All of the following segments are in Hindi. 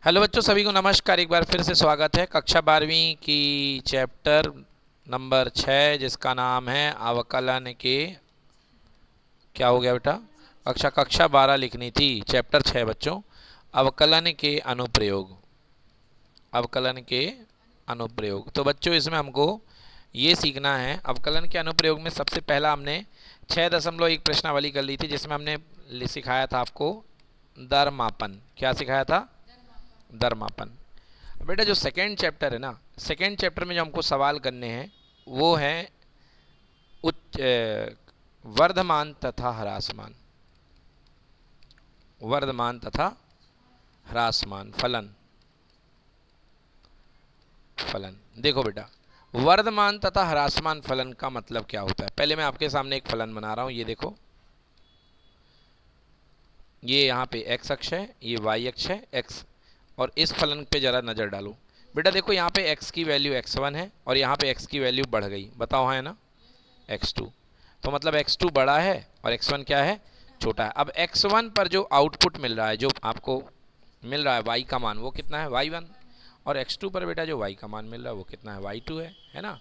हेलो बच्चों, सभी को नमस्कार। एक बार फिर से स्वागत है कक्षा 12वीं की चैप्टर नंबर 6 जिसका नाम है अवकलन के। क्या हो गया बेटा? कक्षा 12 लिखनी थी, चैप्टर 6 बच्चों, अवकलन के अनुप्रयोग। अवकलन के अनुप्रयोग। तो बच्चों इसमें हमको ये सीखना है, अवकलन के अनुप्रयोग में सबसे पहला हमने 6.1 प्रश्नावली कर ली थी जिसमें हमने सिखाया था आपको दर मापन। क्या सिखाया था? दर मापन। बेटा जो सेकेंड चैप्टर है ना, सेकेंड चैप्टर में जो हमको सवाल करने हैं वो है उच्च वर्धमान तथा ह्रासमान। वर्धमान तथा ह्रासमान फलन। फलन देखो बेटा, वर्धमान तथा ह्रासमान फलन का मतलब क्या होता है। पहले मैं आपके सामने एक फलन बना रहा हूं, ये देखो, ये यहाँ पे एक्स अक्ष है, ये वाई अक्ष है एक्स, और इस फलन पे जरा नज़र डालो। बेटा देखो यहाँ पे x की वैल्यू x1 है और यहाँ पे x की वैल्यू बढ़ गई, बताओ है ना, x2। तो मतलब x2 बड़ा है और x1 क्या है? छोटा है। अब x1 पर जो आउटपुट मिल रहा है, जो आपको मिल रहा है y का मान, वो कितना है? y1। और x2 पर बेटा जो y का मान मिल रहा है वो कितना है? y2 है ना।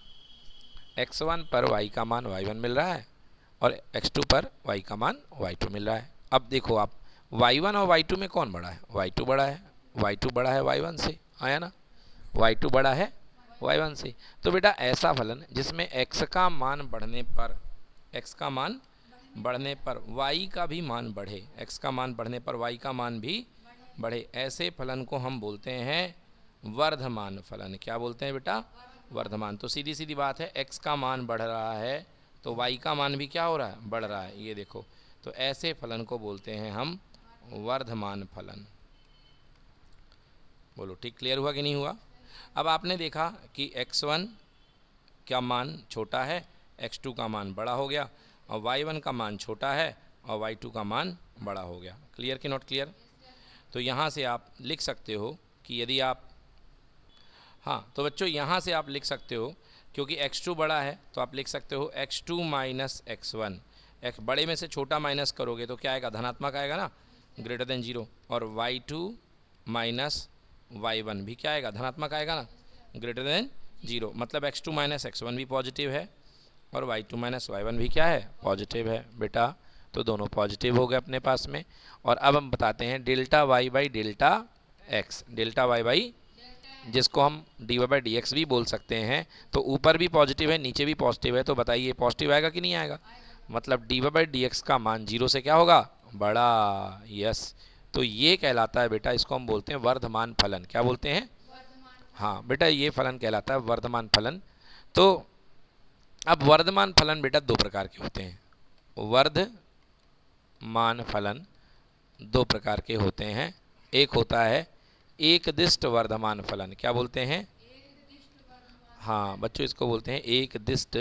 x1 पर y का मान y1 मिल रहा है और x2 पर y का मान y2 मिल रहा है। अब देखो आप, y1 और y2 में कौन बड़ा है? y2 बड़ा है। y2 बड़ा है y1 से, आया ना। y2 बड़ा है y1 से। तो बेटा ऐसा फलन जिसमें x का मान बढ़ने पर, x का मान बढ़ने पर y का भी मान बढ़े, x का मान बढ़ने पर y का मान भी बढ़े, ऐसे फलन को हम बोलते हैं वर्धमान फलन। क्या बोलते हैं बेटा? वर्धमान। तो सीधी सीधी बात है, x का मान बढ़ रहा है तो y का मान भी क्या हो रहा है? बढ़ रहा है। ये देखो, तो ऐसे फलन को बोलते हैं हम वर्धमान फलन। बोलो ठीक, क्लियर हुआ कि नहीं हुआ? अब आपने देखा कि x1 का मान छोटा है, x2 का मान बड़ा हो गया, और y1 का मान छोटा है और y2 का मान बड़ा हो गया। क्लियर कि नॉट क्लियर? तो यहाँ से आप लिख सकते हो कि यदि आप, हाँ तो बच्चों यहाँ से आप लिख सकते हो, क्योंकि x2 बड़ा है तो आप लिख सकते हो x2 माइनस x1। x बड़े में से छोटा माइनस करोगे तो क्या आएगा? धनात्मक आएगा ना, ग्रेटर देन 0। और y2 माइनस y1 भी क्या आएगा? धनात्मक आएगा ना, ग्रेटर देन 0। मतलब x2 माइनस x1 भी पॉजिटिव है और y2 माइनस y1 भी क्या है? पॉजिटिव है बेटा। तो दोनों पॉजिटिव हो गए अपने पास में। और अब हम बताते हैं delta y by delta x। Delta y by, जिसको हम dy बाई डी एक्स भी बोल सकते हैं। तो ऊपर भी पॉजिटिव है, नीचे भी पॉजिटिव है, तो बताइए पॉजिटिव आएगा कि नहीं आएगा? मतलब dy बाई डी एक्स का मान 0 से क्या होगा? बड़ा। यस, तो ये कहलाता है बेटा, इसको हम बोलते हैं वर्धमान फलन। क्या बोलते हैं? हाँ बेटा, ये फलन कहलाता है वर्धमान फलन। तो अब वर्धमान फलन बेटा दो प्रकार के होते हैं। वर्धमान फलन दो प्रकार के होते हैं। एक होता है एकदिष्ट वर्धमान फलन। क्या बोलते हैं? हाँ बच्चों, इसको बोलते हैं एकदिष्ट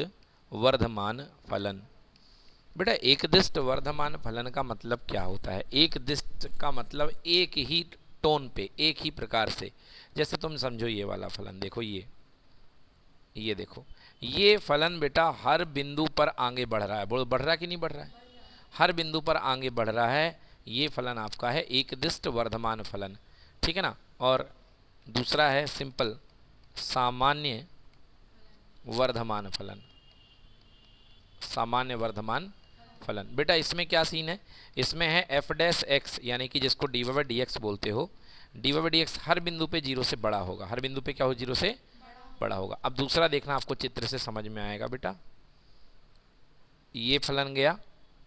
वर्धमान फलन। बेटा एकदिष्ट वर्धमान फलन का मतलब क्या होता है? एकदिष्ट का मतलब एक ही टोन पे, एक ही प्रकार से। जैसे तुम समझो ये वाला फलन देखो, ये देखो, ये फलन बेटा हर बिंदु पर आगे बढ़ रहा है। बोलो बढ़ रहा है कि नहीं बढ़ रहा है? हर बिंदु पर आगे बढ़ रहा है। ये फलन आपका है एकदिष्ट वर्धमान फलन, ठीक है ना। और दूसरा है सिंपल सामान्य वर्धमान फलन। सामान्य वर्धमान फलन। बेटा इसमें क्या सीन है? इसमें है एफ डैश एक्स, यानी कि जिसको d y by D x बोलते हो। D y by D x हर बिंदु पे 0 से बड़ा होगा। हर बिंदु पे क्या हो? 0 से बड़ा होगा। अब दूसरा देखना, आपको चित्र से समझ में आएगा बेटा। ये फलन गया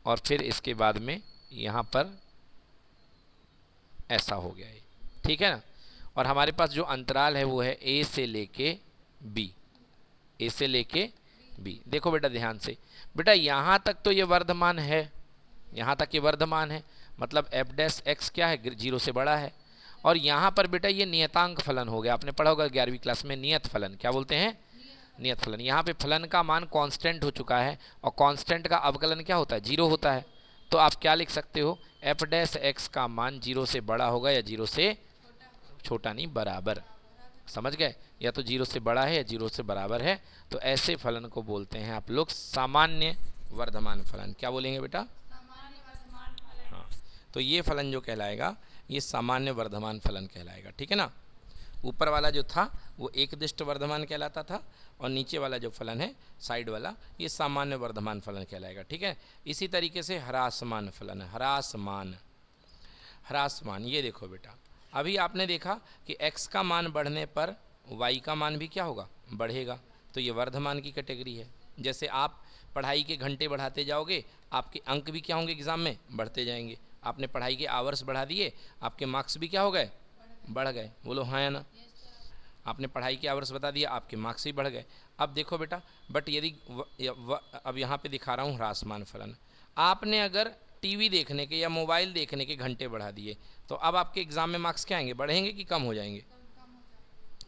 और फिर इसके बाद में यहाँ पर ऐसा हो गया, ये ठीक है ना। और हमारे पास जो अंतराल है वो है ए से लेके बी। ए से लेके बी। देखो बेटा ध्यान से, बेटा यहाँ तक तो ये वर्धमान है, यहाँ तक ये वर्धमान है, मतलब एफ डैश एक्स क्या है? 0 से बड़ा है। और यहाँ पर बेटा ये नियतांक फलन हो गया। आपने पढ़ा होगा 11वीं क्लास में, नियत फलन। क्या बोलते हैं? नियत फलन। यहाँ पे फलन का मान कांस्टेंट हो चुका है और कांस्टेंट का अवकलन क्या होता है? 0 होता है। तो आप क्या लिख सकते हो? एफ डैश एक्स का मान 0 से बड़ा होगा या 0 से छोटा, नहीं बराबर। समझ गए? या तो 0 से बड़ा है या 0 से बराबर है। तो ऐसे फलन को बोलते हैं आप लोग सामान्य वर्धमान फलन। क्या बोलेंगे बेटा? हाँ, तो ये फलन जो कहलाएगा ये सामान्य वर्धमान फलन कहलाएगा। ठीक है ना, ऊपर वाला जो था वो एकदिष्ट वर्धमान कहलाता था और नीचे वाला जो फलन है साइड वाला ये सामान्य वर्धमान फलन कहलाएगा। ठीक है, इसी तरीके से ह्रासमान फलन है, ह्रासमान ये देखो बेटा, अभी आपने देखा कि x का मान बढ़ने पर y का मान भी क्या होगा, बढ़ेगा, तो ये वर्धमान की कैटेगरी है। जैसे आप पढ़ाई के घंटे बढ़ाते जाओगे आपके अंक भी क्या होंगे, एग्ज़ाम में बढ़ते जाएंगे। आपने पढ़ाई के आवर्स बढ़ा दिए, आपके मार्क्स भी क्या हो गए, बढ़ गए। बोलो हाँ या ना। आपने पढ़ाई के आवर्स बता दिया, आपके मार्क्स भी बढ़ गए। अब देखो बेटा, बट यदि अब यहाँ पे दिखा रहा हूँ ह्रासमान फलन, आपने अगर टीवी देखने के या मोबाइल देखने के घंटे बढ़ा दिए तो अब आपके एग्ज़ाम में मार्क्स क्या आएंगे, बढ़ेंगे कि कम हो जाएंगे,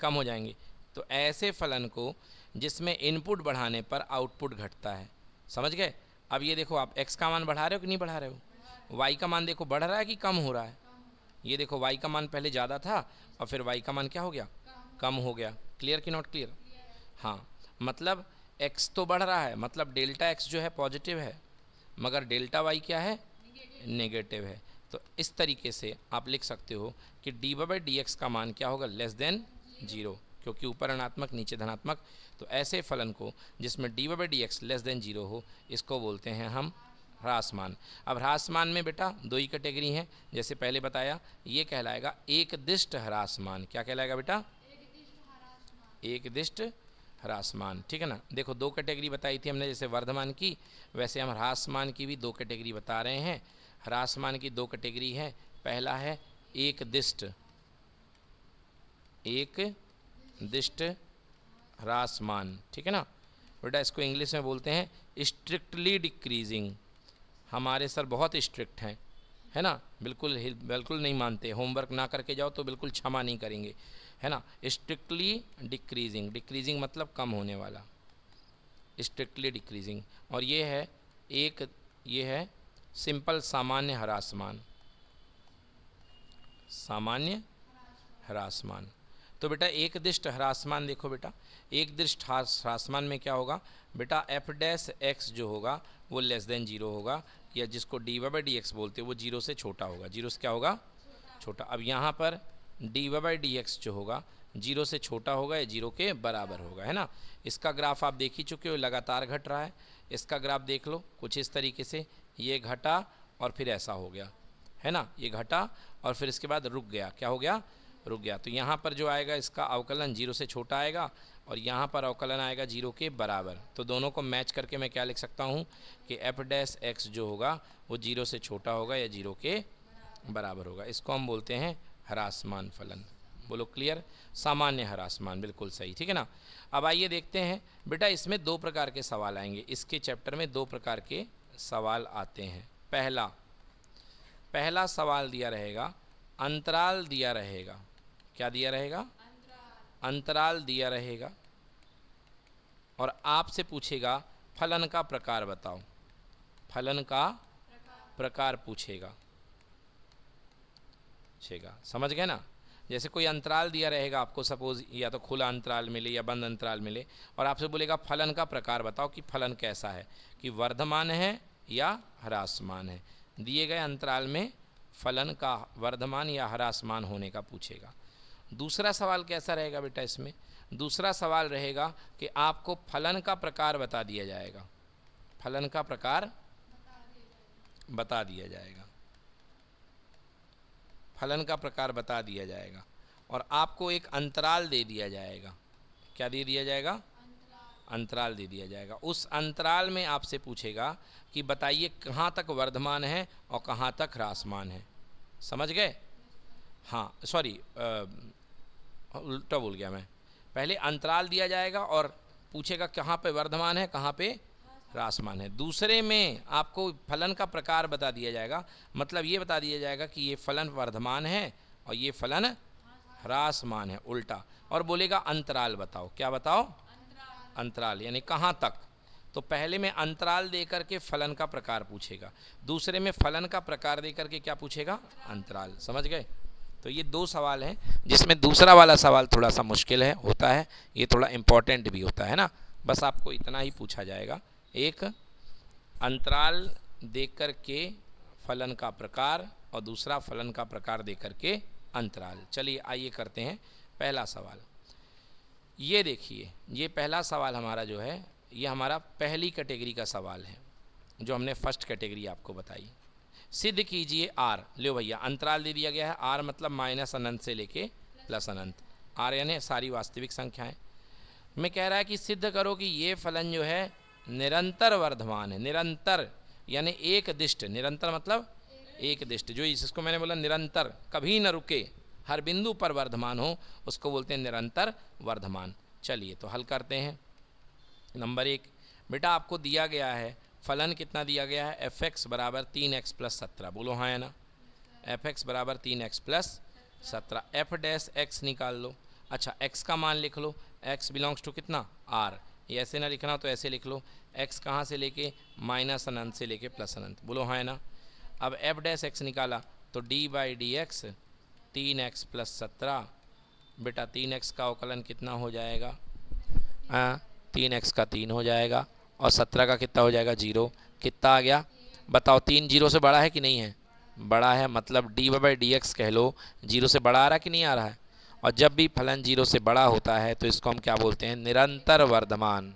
कम हो जाएंगे। तो ऐसे फलन को जिसमें इनपुट बढ़ाने पर आउटपुट घटता है, समझ गए। अब ये देखो, आप x का मान बढ़ा रहे हो कि नहीं बढ़ा रहे हो, y का मान देखो बढ़ रहा है कि कम हो रहा है। ये देखो y का मान पहले ज़्यादा था और फिर y का मान क्या हो गया, कम हो गया। क्लियर कि नॉट क्लियर। हाँ, मतलब x तो बढ़ रहा है, मतलब डेल्टा x जो है पॉजिटिव है, मगर डेल्टा y क्या है, नेगेटिव है। तो इस तरीके से आप लिख सकते हो कि dy/dx का मान क्या होगा, लेस देन 0, क्योंकि ऊपर ऋणात्मक नीचे धनात्मक। तो ऐसे फलन को जिसमें dy/dx लेस देन 0 हो, इसको बोलते हैं हम ह्रासमान। अब ह्रासमान में बेटा दो ही कैटेगरी हैं, जैसे पहले बताया, ये कहलाएगा एकदिष्ट ह्रासमान। क्या कहलाएगा बेटा, एकदिष्ट ह्रासमान। ठीक है ना, देखो दो कैटेगरी बताई थी हमने, जैसे वर्धमान की, वैसे हम ह्रासमान की भी दो कैटेगरी बता रहे हैं। ह्रासमान की दो कैटेगरी है, पहला है एकदिष्ट, एकदिष्ट ह्रासमान। ठीक है ना बेटा, इसको इंग्लिश में बोलते हैं स्ट्रिक्टली डिक्रीजिंग। हमारे सर बहुत स्ट्रिक्ट हैं, है ना, बिल्कुल बिल्कुल नहीं मानते, होमवर्क ना करके जाओ तो बिल्कुल क्षमा नहीं करेंगे, है ना। स्ट्रिक्टली डिक्रीजिंग, डिक्रीजिंग मतलब कम होने वाला, स्ट्रिक्टली डिक्रीजिंग। और ये है एक, ये है सिंपल सामान्य ह्रासमान, सामान्य ह्रासमान। तो बेटा एकदिष्ट ह्रासमान देखो बेटा, एकदिष्ट ह्रासमान में क्या होगा बेटा, f' जो होगा वो लेस देन 0 होगा, या जिसको dy/dx बोलते हैं वो 0 से छोटा होगा, 0 से क्या होगा, छोटा। अब यहाँ पर dy/dx जो होगा 0 से छोटा होगा या 0 के बराबर होगा, है ना। इसका ग्राफ आप देख ही चुके हो, लगातार घट रहा है। इसका ग्राफ देख लो कुछ इस तरीके से, ये घटा और फिर ऐसा हो गया, है ना, ये घटा और फिर इसके बाद रुक गया, क्या हो गया, रुक गया। तो यहाँ पर जो आएगा इसका अवकलन 0 से छोटा आएगा और यहाँ पर अवकलन आएगा 0 के बराबर। तो दोनों को मैच करके मैं क्या लिख सकता हूँ कि f' जो होगा वो 0 से छोटा होगा या 0 के बराबर होगा। इसको हम बोलते हैं ह्रासमान फलन। बोलो क्लियर, सामान्य ह्रासमान, बिल्कुल सही। ठीक है ना। अब आइए देखते हैं बेटा, इसमें दो प्रकार के सवाल आएंगे, इसके चैप्टर में दो प्रकार के सवाल आते हैं। पहला सवाल दिया रहेगा, अंतराल दिया रहेगा, क्या दिया रहेगा, अंतराल दिया रहेगा और आपसे पूछेगा फलन का प्रकार बताओ, फलन का प्रकार पूछेगा, समझ गए ना। जैसे कोई अंतराल दिया रहेगा आपको, सपोज या तो खुला अंतराल मिले या बंद अंतराल मिले, और आपसे बोलेगा फलन का प्रकार बताओ कि फलन कैसा है, कि वर्धमान है या ह्रासमान है। दिए गए अंतराल में फलन का वर्धमान या ह्रासमान होने का पूछेगा। दूसरा सवाल कैसा रहेगा बेटा, इसमें दूसरा सवाल रहेगा कि आपको फलन का प्रकार बता दिया जाएगा, फलन का प्रकार बता दिया जाएगा, फलन का प्रकार बता दिया जाएगा और आपको एक अंतराल दे दिया जाएगा। क्या दे दिया जाएगा, अंतराल दे दिया जाएगा। उस अंतराल में आपसे पूछेगा कि बताइए कहाँ तक वर्धमान है और कहाँ तक ह्रासमान है। समझ गए। हाँ सॉरी, उल्टा बोल गया मैं। पहले अंतराल दिया जाएगा और पूछेगा कहाँ पे वर्धमान है कहाँ पे ह्रासमान है। दूसरे में आपको फलन का प्रकार बता दिया जाएगा, मतलब ये बता दिया जाएगा कि ये फलन वर्धमान है और ये फलन ह्रासमान है, उल्टा। और बोलेगा अंतराल बताओ, क्या बताओ, अंतराल यानी कहाँ तक। तो पहले में अंतराल दे करके फलन का प्रकार पूछेगा, दूसरे में फलन का प्रकार दे करके क्या पूछेगा, अंतराल। समझ गए। तो ये दो सवाल हैं, जिसमें दूसरा वाला सवाल थोड़ा सा मुश्किल है होता है, ये थोड़ा इम्पोर्टेंट भी होता है ना। बस आपको इतना ही पूछा जाएगा, एक अंतराल देख कर के फलन का प्रकार और दूसरा फलन का प्रकार दे करके अंतराल। चलिए आइए करते हैं पहला सवाल। ये देखिए, ये पहला सवाल हमारा जो है ये हमारा पहली कैटेगरी का सवाल है जो हमने फर्स्ट कैटेगरी आपको बताई। सिद्ध कीजिए आर, लो भैया अंतराल दे दिया गया है, आर मतलब माइनस अनंत से लेके प्लस अनंत, आर यानी सारी वास्तविक संख्याएं। मैं कह रहा है कि सिद्ध करो कि ये फलन जो है निरंतर वर्धमान है। निरंतर यानी एक दिष्ट, निरंतर मतलब एक दिष्ट, जो इसको मैंने बोला निरंतर, कभी न रुके, हर बिंदु पर वर्धमान हो, उसको बोलते हैं निरंतर वर्धमान। चलिए तो हल करते हैं। नंबर 1, बेटा आपको दिया गया है फलन कितना दिया गया है, एफ एक्स बराबर 3x प्लस 17, बोलो हाँ है ना, एफ एक्स बराबर 3x plus 17, F dash x निकाल लो। अच्छा x का मान लिख लो, x बिलोंग्स टू कितना r, ये ऐसे ना लिखना तो ऐसे लिख लो, x कहाँ से लेके माइनस अनंत से लेके प्लस अनंत, बोलो हाँ है ना। अब एफ डैश एक्स निकाला तो d by D x 3x plus 17, बेटा 3x का अवकलन कितना हो जाएगा, 3x का 3 हो जाएगा और 17 का कितना हो जाएगा 0, कितना आ गया बताओ, 3 0 से बड़ा है कि नहीं है, बड़ा है, मतलब डी बाई डी एक्स कह लो 0 से बड़ा आ रहा है कि नहीं आ रहा है। और जब भी फलन 0 से बड़ा होता है तो इसको हम क्या बोलते हैं, निरंतर वर्धमान।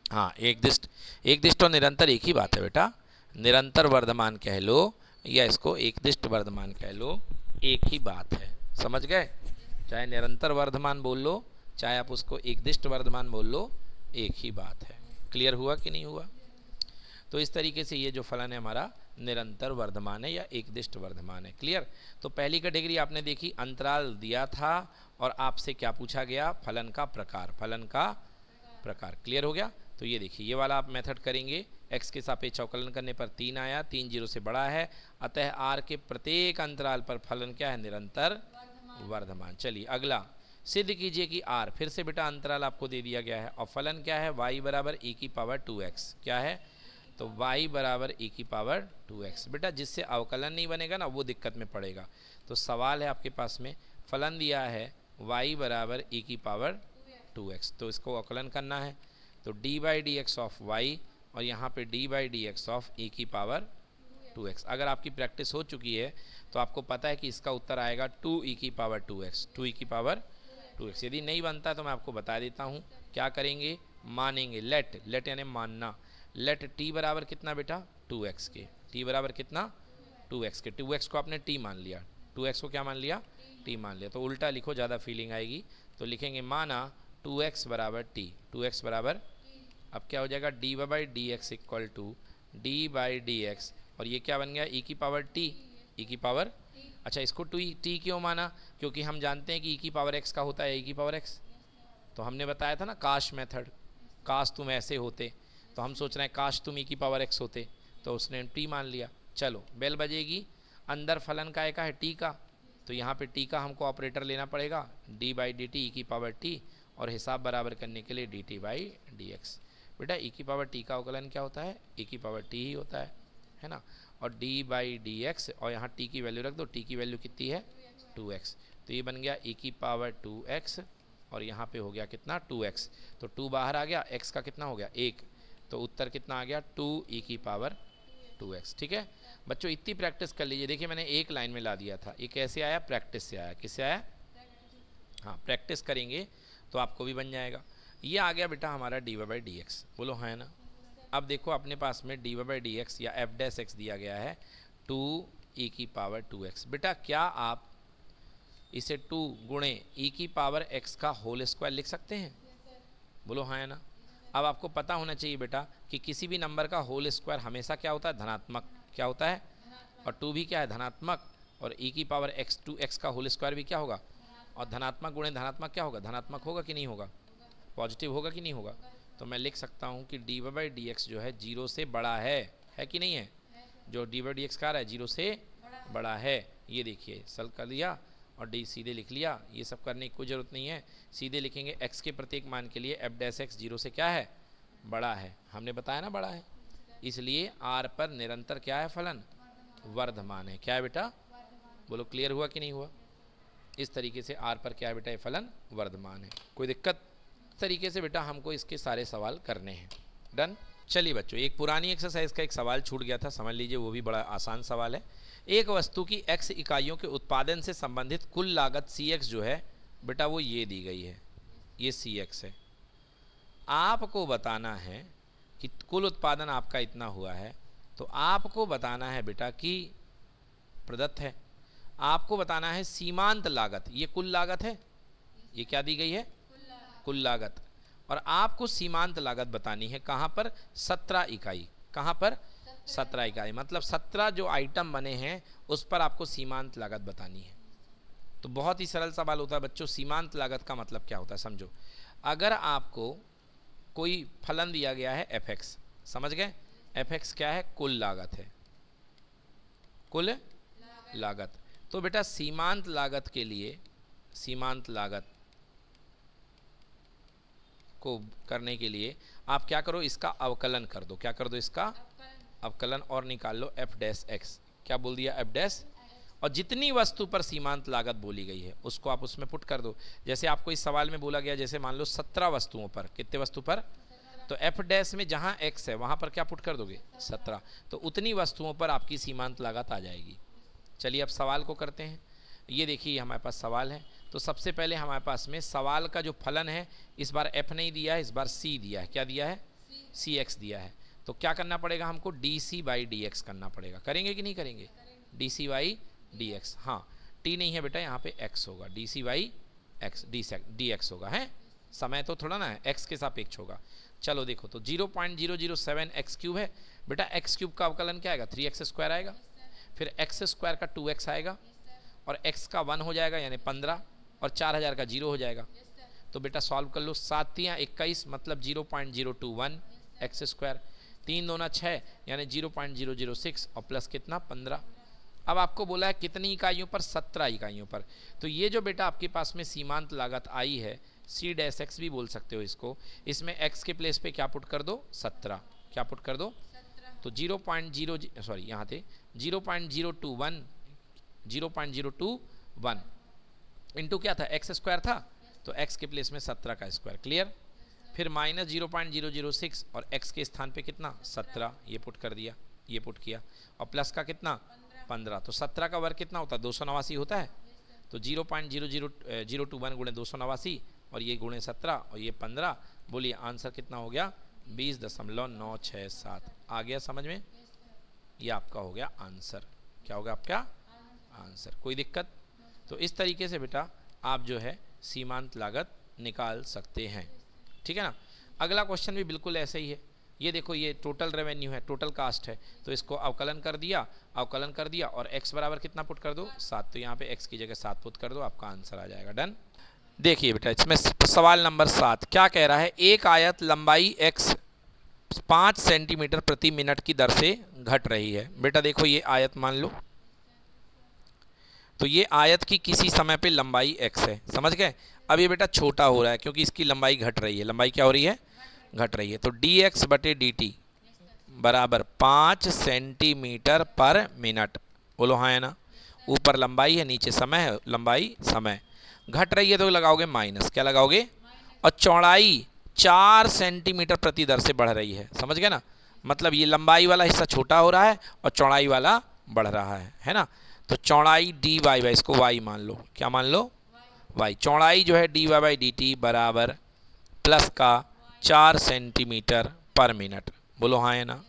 हाँ एक दिष्ट और निरंतर एक ही बात है बेटा, निरंतर वर्धमान कह लो या इसको एक दिष्ट वर्धमान कह लो, एक ही बात है, समझ गए। चाहे निरंतर वर्धमान बोल लो, चाहे आप उसको एक दिष्ट वर्धमान बोल लो, एक ही बात है। क्लियर हुआ कि नहीं हुआ। तो इस तरीके से ये जो फलन है हमारा निरंतर वर्धमान है या एक दिष्ट वर्धमान है। क्लियर। तो पहली कैटेगरी आपने देखी, अंतराल दिया था और आपसे क्या पूछा गया, फलन का प्रकार, फलन का प्रकार। क्लियर हो गया। तो ये देखिए, ये वाला आप मेथड करेंगे, x के सापेक्ष अवकलन करने पर 3 आया, 3 0 से बड़ा है, अतः r के प्रत्येक अंतराल पर फलन क्या है, निरंतर वर्धमान। चलिए अगला, सिद्ध कीजिए कि r, फिर से बेटा अंतराल आपको दे दिया गया है और फलन क्या है, y बराबर e की पावर 2x, क्या है, तो y बराबर e की पावर 2x। बेटा जिससे अवकलन नहीं बनेगा ना वो दिक्कत में पड़ेगा। तो सवाल है आपके पास में, फलन दिया है y बराबर e की पावर 2x, तो इसको अवकलन करना है, तो d by D X of Y और यहाँ पे d by D X of e की पावर 2x। अगर आपकी प्रैक्टिस हो चुकी है तो आपको पता है कि इसका उत्तर आएगा 2e की पावर 2x, 2e की पावर 2x। यदि नहीं बनता तो मैं आपको बता देता हूँ, क्या करेंगे, मानेंगे, लेट यानी मानना, लेट t बराबर कितना बेटा 2x के, t बराबर कितना 2x के, 2x को आपने t मान लिया, 2x को क्या मान लिया, t मान लिया, तो उल्टा लिखो, ज़्यादा फीलिंग आएगी। तो लिखेंगे माना 2x बराबर t, 2x बराबर, अब क्या हो जाएगा, D by D X equal to D by D X, और ये क्या बन गया, e की पावर t, e की पावर, अच्छा इसको t क्यों माना, क्योंकि हम जानते हैं कि e की पावर x का होता है e की पावर x। तो हमने बताया था ना काश मेथड, काश तुम ऐसे होते, तो हम सोच रहे हैं काश तुम e की पावर x होते, तो उसने t मान लिया। चलो बेल बजेगी, अंदर फलन का एक है t का, तो यहाँ पे t का हमको ऑपरेटर लेना पड़ेगा, d by D T E की पावर t, और हिसाब बराबर करने के लिए dt बाई डी एक्स। बेटा e की पावर t का अवकलन क्या होता है, e की पावर t ही होता है ना, और d बाई डी एक्स, और यहाँ t की वैल्यू रख दो, t की वैल्यू कितनी है 2x, तो ये बन गया e की पावर 2x और यहाँ पे हो गया कितना 2x, तो 2 बाहर आ गया, x का कितना हो गया 1, तो उत्तर कितना आ गया 2e की पावर 2x। ठीक है बच्चों, इतनी प्रैक्टिस कर लीजिए। देखिए मैंने एक लाइन में ला दिया था, ये कैसे आया, प्रैक्टिस से आया, किससे आया, हाँ प्रैक्टिस करेंगे तो आपको भी बन जाएगा। ये आ गया बेटा हमारा डी बाई डी एक्स, बोलो हाँ है ना। अब देखो अपने पास में डी बाई डी एक्स या एफ डैश एक्स दिया गया है 2e की पावर 2x। बेटा क्या आप इसे 2 गुणे e की पावर x का होल स्क्वायर लिख सकते हैं, बोलो हाँ है ना। अब आपको पता होना चाहिए बेटा कि किसी भी नंबर का होल स्क्वायर हमेशा क्या होता है, धनात्मक, क्या होता है, और 2 भी क्या है धनात्मक, और e की पावर x 2x का होल स्क्वायर भी क्या होगा, और धनात्मक गुणे धनात्मक क्या होगा, धनात्मक होगा कि नहीं होगा, पॉजिटिव होगा कि नहीं होगा। तो मैं लिख सकता हूँ कि डी बाई डी एक्स जो है 0 से बड़ा है कि नहीं है, जो डी बाई डी एक्स का रहा है 0 से बड़ा है। ये देखिए सल कर दिया और डी सीधे लिख लिया, ये सब करने की कोई ज़रूरत नहीं है, सीधे लिखेंगे x के प्रत्येक मान के लिए एफ डैश एक्स 0 से क्या है, बड़ा है, हमने बताया ना बड़ा है, इसलिए r पर निरंतर क्या है, फलन वर्धमान है। क्या है बेटा, बोलो क्लियर हुआ कि नहीं हुआ। इस तरीके से r पर क्या है बेटा, ये फलन वर्धमान है। कोई दिक्कत, तरीके से बेटा हमको इसके सारे सवाल करने हैं। डन। चलिए बच्चों, एक पुरानी एक्सरसाइज का एक सवाल छूट गया था, समझ लीजिए, वो भी बड़ा आसान सवाल है। एक वस्तु की x इकाइयों के उत्पादन से संबंधित कुल लागत cx जो है बेटा वो ये दी गई है, ये cx है। आपको बताना है कि कुल उत्पादन आपका इतना हुआ है, तो आपको बताना है बेटा कि प्रदत्त है, आपको बताना है सीमांत लागत, ये कुल लागत है, ये क्या दी गई है, कुल लागत, और आपको सीमांत लागत बतानी है कहाँ पर, 17 इकाई। कहाँ पर, 17 इकाई, मतलब 17 जो आइटम बने हैं उस पर आपको सीमांत लागत बतानी है। तो बहुत ही सरल सवाल होता है बच्चों। सीमांत लागत का मतलब क्या होता है समझो। अगर आपको कोई फलन दिया गया है fx, समझ गए, fx क्या है, कुल लागत है, कुल लागत। तो बेटा सीमांत लागत के लिए, सीमांत लागत को करने के लिए आप क्या करो, इसका अवकलन कर दो। क्या कर दो, इसका अवकलन, और निकाल लो f डैश x। क्या बोल दिया, f डैश, और जितनी वस्तु पर सीमांत लागत बोली गई है उसको आप उसमें पुट कर दो। जैसे आपको इस सवाल में बोला गया, जैसे मान लो 17 वस्तुओं पर, कितने वस्तु पर, तो f डैश में जहां x है वहां पर क्या पुट कर दोगे, 17, तो उतनी वस्तुओं पर आपकी सीमांत लागत आ जाएगी। चलिए अब सवाल को करते हैं। ये देखिए हमारे पास सवाल है, तो सबसे पहले हमारे पास में सवाल का जो फलन है, इस बार f नहीं दिया है, इस बार c दिया है। क्या दिया है, cx दिया है। तो क्या करना पड़ेगा हमको, dc बाई dx करना पड़ेगा। करेंगे कि नहीं करेंगे, dc बाई dx। हाँ, t नहीं है बेटा, यहाँ पे x होगा, dc बाई x, dx होगा, है समय तो थोड़ा ना है, x के सापेक्ष होगा। चलो देखो, तो 0.007 x क्यूब है बेटा, x क्यूब का अवकलन क्या आएगा, 3x स्क्वायर आएगा, फिर x स्क्वायर का 2x आएगा, और x का 1 हो जाएगा यानी 15, और 4000 का 0 हो जाएगा। तो बेटा सॉल्व कर लो, 7 तियाँ 21 मतलब 0.021 एक्स स्क्वायर, 3 दूना 6 यानी 0.006, और प्लस कितना 15। अब आपको बोला है कितनी इकाइयों पर, 17 इकाइयों पर। तो ये जो बेटा आपके पास में सीमांत लागत आई है, c डैश x भी बोल सकते हो इसको, इसमें x के प्लेस पे क्या पुट कर दो, 17। क्या पुट कर दो, तो 0.0 सॉरी यहाँ थे 0.021 इंटू क्या था, एक्स स्क्वायर था, तो x के प्लेस में 17 का स्क्वायर, क्लियर। फिर माइनस 0.006 और x के स्थान पे कितना 17, ये पुट कर दिया, ये पुट किया, और प्लस का कितना 15। तो 17 का वर्ग कितना होता है, 289 होता है। तो 0.00021 गुणे 289 और ये गुणे 17 और ये 15, बोलिए आंसर कितना हो गया, 20.967। आ गया समझ में, ये आपका हो गया आंसर। क्या होगा आपका आंसर, कोई दिक्कत। तो इस तरीके से बेटा आप जो है सीमांत लागत निकाल सकते हैं, ठीक है ना। अगला क्वेश्चन भी बिल्कुल ऐसे ही है। ये देखो, ये टोटल रेवेन्यू है, टोटल कास्ट है, तो इसको अवकलन कर दिया, अवकलन कर दिया, और x बराबर कितना पुट कर दो, 7। तो यहाँ पे x की जगह 7 पुट कर दो, आपका आंसर आ जाएगा। डन। देखिए बेटा इसमें सवाल नंबर 7 क्या कह रहा है, एक आयत लंबाई x 5 सेंटीमीटर प्रति मिनट की दर से घट रही है। बेटा देखो ये आयत मान लो, तो ये आयत की किसी समय पे लंबाई x है, समझ गए। अब ये बेटा छोटा हो रहा है क्योंकि इसकी लंबाई घट रही है, लंबाई क्या हो रही है, घट रही है। तो dx बटे dt बराबर 5 सेंटीमीटर पर मिनट, बोलो हाँ है ना। ऊपर लंबाई है, नीचे समय है, लंबाई समय घट रही है तो लगाओगे माइनस, क्या लगाओगे, और चौड़ाई 4 सेंटीमीटर प्रति दर से बढ़ रही है, समझ गए ना। मतलब ये लंबाई वाला हिस्सा छोटा हो रहा है और चौड़ाई वाला बढ़ रहा है ना। तो चौड़ाई dy बाई, इसको y मान लो, क्या मान लो, y। चौड़ाई जो है dy बाई dt बराबर प्लस का 4 सेंटीमीटर पर मिनट, बोलो हाँ है ना।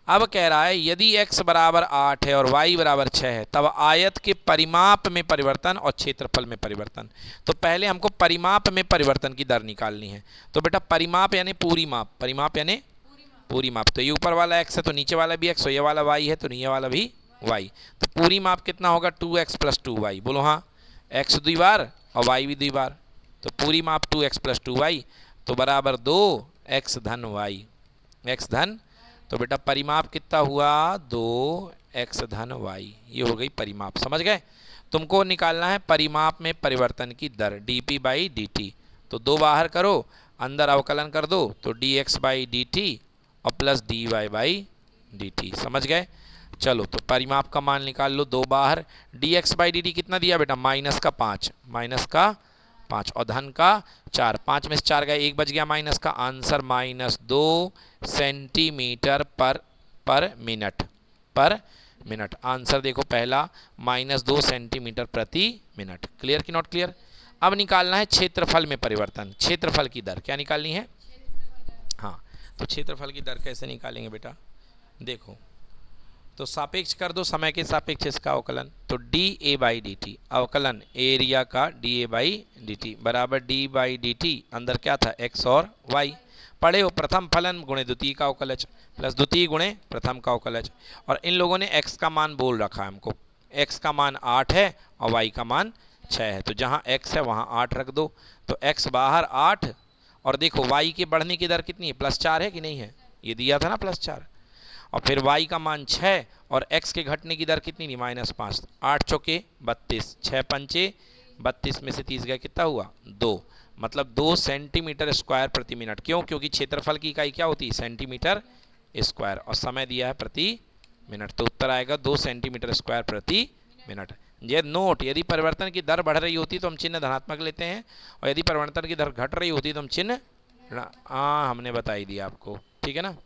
अब कह रहा है यदि x बराबर 8 है और y बराबर 6 है, तब आयत के परिमाप में परिवर्तन और क्षेत्रफल में परिवर्तन। तो पहले हमको परिमाप में परिवर्तन की दर निकालनी है। तो बेटा परिमाप यानी पूरी माप, परिमाप यानी पूरी माप। तो ये ऊपर वाला x है तो नीचे वाला भी x, और ये वाला y है तो नीचे वाला भी y। तो पूरी माप कितना होगा, 2x प्लस 2y, बोलो हाँ। x 2 बार और y भी 2 बार, तो पूरी माप 2x प्लस 2y, तो बराबर 2x धन y, x धन। तो बेटा परिमाप कितना हुआ, 2x धन y, ये हो गई परिमाप, समझ गए। तुमको निकालना है परिमाप में परिवर्तन की दर, dp बाई dt। तो 2 बाहर करो, अंदर अवकलन कर दो, तो dx बाई dt और प्लस dy बाई dt, समझ गए। चलो तो परिमाप का मान निकाल लो, 2 बाहर, dx बाई dt कितना दिया बेटा, -5, 5 और धन का 4, 5 में से 4 गए, 1 बच गया माइनस का, आंसर -2 सेंटीमीटर पर मिनट। आंसर देखो पहला -2 सेंटीमीटर प्रति मिनट। क्लियर कि नॉट क्लियर? अब निकालना है क्षेत्रफल में परिवर्तन, क्षेत्रफल की दर क्या निकालनी है? हाँ, तो क्षेत्रफल की दर कैसे निकालेंगे बेटा? देखो, तो सापेक्ष कर दो, समय के सापेक्ष इसका अवकलन, तो dA/dt अवकलन एरिया का dA/dt बराबर d/dt, अंदर क्या था x और y, पढ़े हो प्रथम फलन गुणे द्वितीय का अवकलज प्लस द्वितीय गुणे प्रथम का अवकलज। और इन लोगों ने x का मान बोल रखा है हमको, x का मान 8 है और y का मान 6 है, तो जहाँ x है वहाँ 8 रख दो, तो x बाहर 8, और देखो y के बढ़ने की दर कितनी है? +4 है कि नहीं है? ये दिया था ना +4, और फिर y का मान 6 और x के घटने की दर कितनी थी? -5, 8 चौके 32, 6 पंचे 32 में से 30 गए, कितना हुआ? 2, मतलब 2 सेंटीमीटर स्क्वायर प्रति मिनट। क्यों? क्योंकि क्षेत्रफल की इकाई क्या होती है? सेंटीमीटर स्क्वायर, और समय दिया है प्रति मिनट, तो उत्तर आएगा 2 सेंटीमीटर स्क्वायर प्रति मिनट। ये नोट, यदि परिवर्तन की दर बढ़ रही होती तो हम चिन्ह धनात्मक लेते हैं, और यदि परिवर्तन की दर घट रही होती तो हम चिन्ह, हाँ हमने बता ही दिया आपको, ठीक है ना।